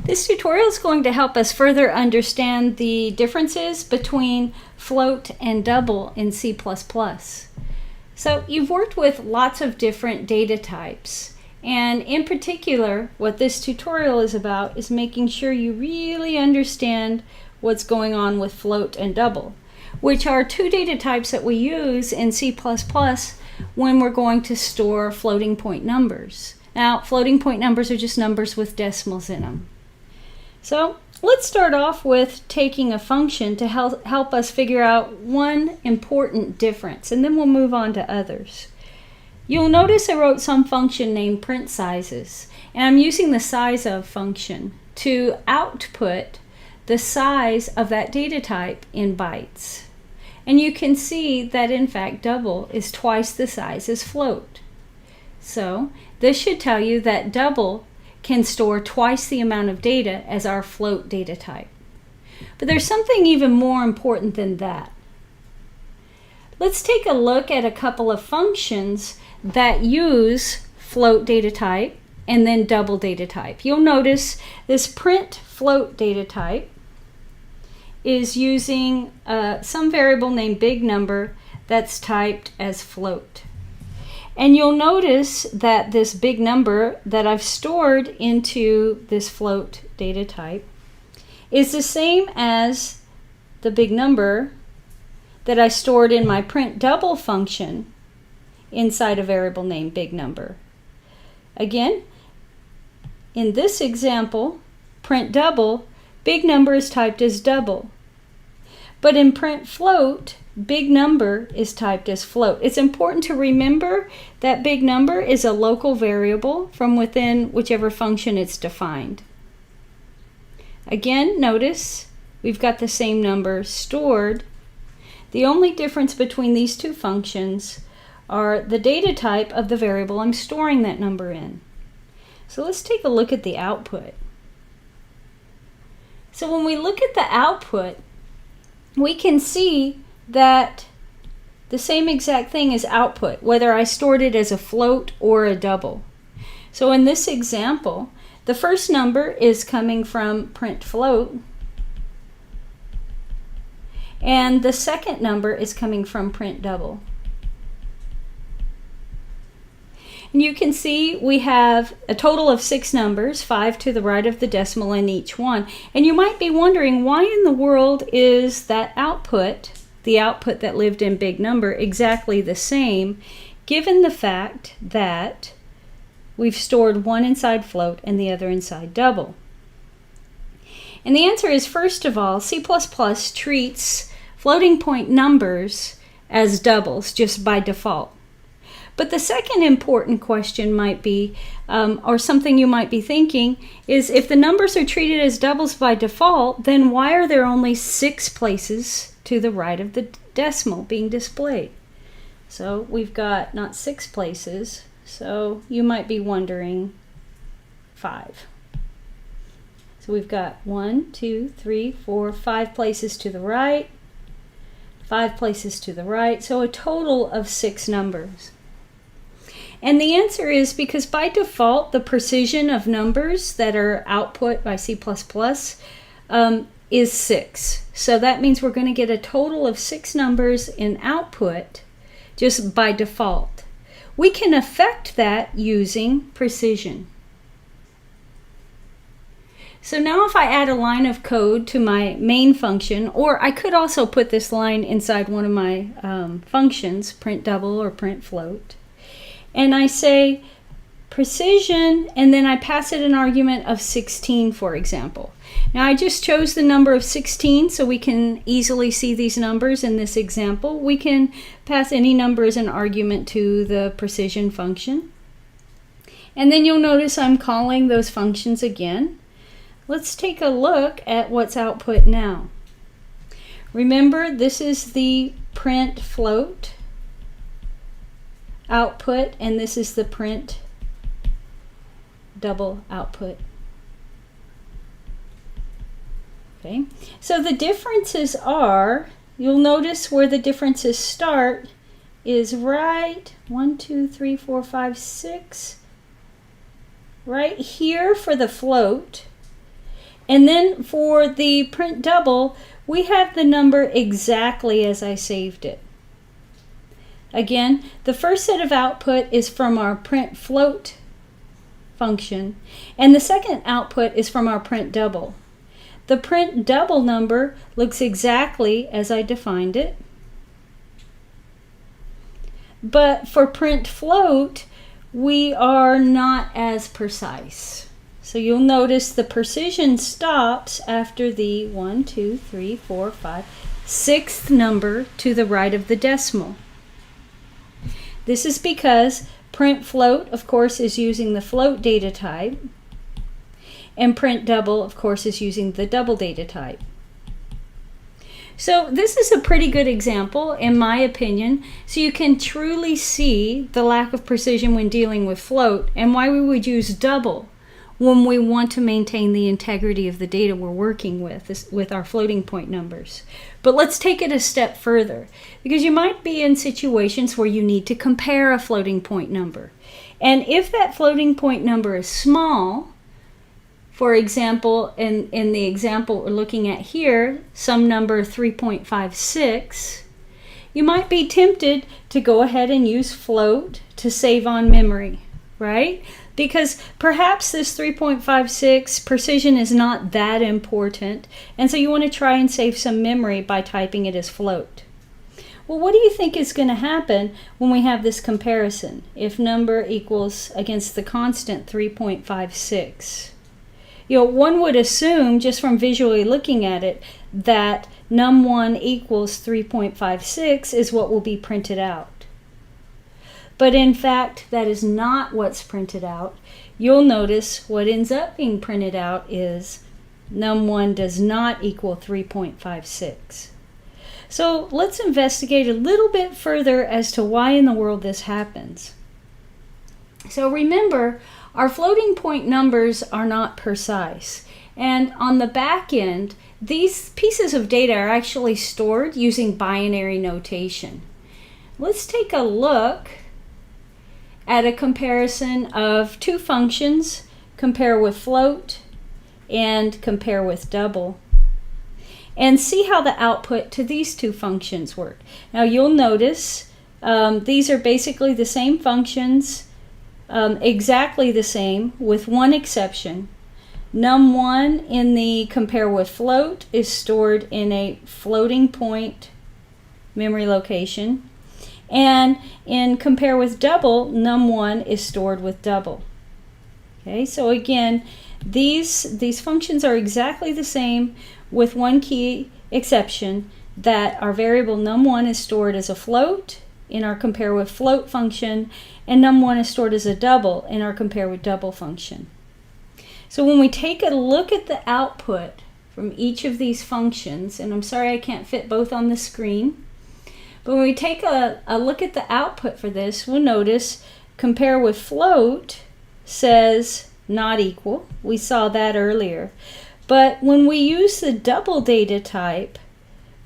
This tutorial is going to help us further understand the differences between float and double in C++. So you've worked with lots of different data types, and in particular what this tutorial is about is making sure you really understand what's going on with float and double, which are two data types that we use in C++ when we're going to store floating point numbers. Now, floating point numbers are just numbers with decimals in them. So let's start off with taking a function to help us figure out one important difference, and then we'll move on to others. You'll notice I wrote some function named print sizes, and I'm using the sizeof function to output the size of that data type in bytes. And you can see that in fact double is twice the size as float. So this should tell you that double can store twice the amount of data as our float data type. But there's something even more important than that. Let's take a look at a couple of functions that use float data type and then double data type. You'll notice this print float data type is using some variable named big number that's typed as float. And you'll notice that this big number that I've stored into this float data type is the same as the big number that I stored in my print double function inside a variable named big number. Again, in this example, print double, big number is typed as double. But in print float, big number is typed as float. It's important to remember that big number is a local variable from within whichever function it's defined. Again, notice we've got the same number stored. The only difference between these two functions are the data type of the variable I'm storing that number in. So let's take a look at the output. So when we look at the output, we can see that the same exact thing is output, whether I stored it as a float or a double. So in this example, the first number is coming from print float, and the second number is coming from print double. And you can see we have a total of 6 numbers, 5 to the right of the decimal in each one. And you might be wondering, why in the world is that output, the output that lived in big number, exactly the same, given the fact that we've stored one inside float and the other inside double? And the answer is, first of all, C++ treats floating point numbers as doubles just by default. But the second important question might be, or something you might be thinking, is if the numbers are treated as doubles by default, then why are there only 6 places to the right of the decimal being displayed? So we've got not 6 places, so you might be wondering 5. So we've got 1, 2, 3, 4, 5 places to the right, 5 places to the right, so a total of 6 numbers. And the answer is because by default, the precision of numbers that are output by C++ is 6. So that means we're going to get a total of 6 numbers in output just by default. We can affect that using precision. So now if I add a line of code to my main function, or I could also put this line inside one of my functions, print double or print float, and I say precision, and then I pass it an argument of 16, for example. Now I just chose the number of 16 so we can easily see these numbers in this example. We can pass any number as an argument to the precision function. And then you'll notice I'm calling those functions again. Let's take a look at what's output now. Remember, this is the print float output, and this is the print double output. Okay, so the differences are, you'll notice where the differences start is right 1, 2, 3, 4, 5, 6 right here for the float, And then for the print double, we have the number exactly as I saved it. Again, the first set of output is from our print float function, and the second output is from our print double. The print double number looks exactly as I defined it. But for print float, we are not as precise. So you'll notice the precision stops after the 1, 2, 3, 4, 5, 6th number to the right of the decimal. This is because print float, of course, is using the float data type, and print double, of course, is using the double data type. So this is a pretty good example, in my opinion, so you can truly see the lack of precision when dealing with float and why we would use double when we want to maintain the integrity of the data we're working with our floating point numbers. But let's take it a step further, because you might be in situations where you need to compare a floating point number. And if that floating point number is small, for example, in the example we're looking at here, some number 3.56, you might be tempted to go ahead and use float to save on memory, right? Because perhaps this 3.56 precision is not that important, and so you want to try and save some memory by typing it as float. Well, what do you think is going to happen when we have this comparison? If number equals against the constant 3.56. One would assume, just from visually looking at it, that num1 equals 3.56 is what will be printed out. But in fact, that is not what's printed out. You'll notice what ends up being printed out is num1 does not equal 3.56. So let's investigate a little bit further as to why in the world this happens. So remember, our floating point numbers are not precise. And on the back end, these pieces of data are actually stored using binary notation. Let's take a look at a comparison of two functions, compare with float and compare with double, and see how the output to these two functions work. Now you'll notice these are basically the same functions, exactly the same, with one exception. Num1 in the compare with float is stored in a floating point memory location, and in compare with double, num1 is stored with double. Okay, so again, these functions are exactly the same, with one key exception, that our variable num1 is stored as a float in our compare with float function, and num1 is stored as a double in our compare with double function. So when we take a look at the output from each of these functions, and I'm sorry I can't fit both on the screen, but when we take a look at the output for this, we'll notice compare with float says not equal. We saw that earlier. But when we use the double data type,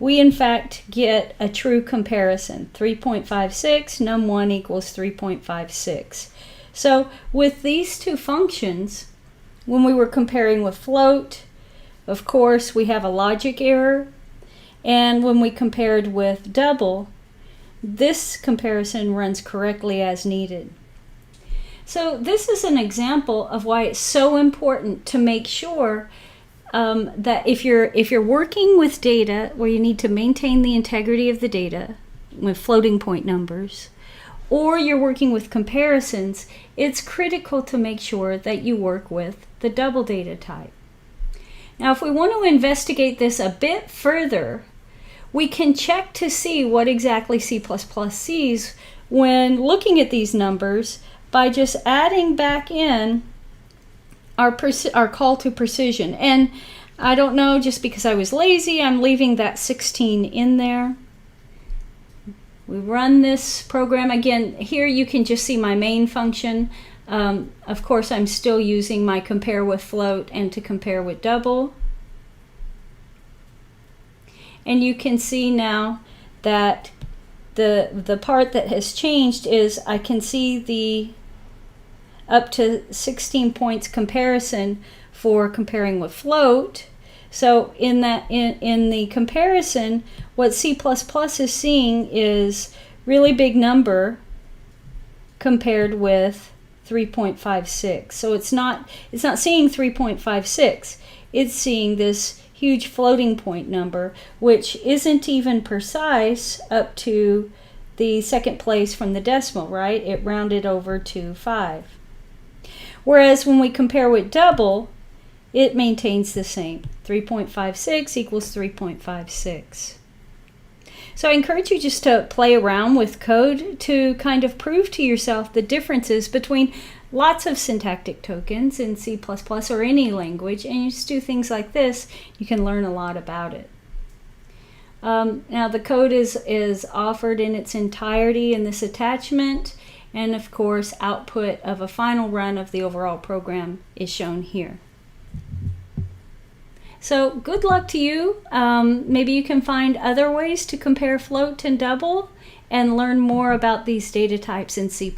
we in fact get a true comparison. 3.56, num1 equals 3.56. So with these two functions, when we were comparing with float, of course we have a logic error. And when we compared with double, this comparison runs correctly as needed. So this is an example of why it's so important to make sure that if you're working with data where you need to maintain the integrity of the data with floating point numbers, or you're working with comparisons, it's critical to make sure that you work with the double data type. Now, if we want to investigate this a bit further, we can check to see what exactly C++ sees when looking at these numbers by just adding back in our call to precision. And I don't know, just because I was lazy, I'm leaving that 16 in there. We run this program. Again, here you can just see my main function. Of course, I'm still using my compare with float and to compare with double. And you can see now that the part that has changed is I can see the up to 16 points comparison for comparing with float. So in the comparison, what C++ is seeing is really big number compared with 3.56. So it's not seeing 3.56. It's seeing this huge floating point number, which isn't even precise up to the second place from the decimal, right? It rounded over to 5. Whereas when we compare with double, it maintains the same. 3.56 equals 3.56. So I encourage you just to play around with code to kind of prove to yourself the differences between lots of syntactic tokens in C++ or any language, and you just do things like this, you can learn a lot about it. Now the code is offered in its entirety in this attachment, and of course output of a final run of the overall program is shown here. So good luck to you. Maybe you can find other ways to compare float and double and learn more about these data types in C++.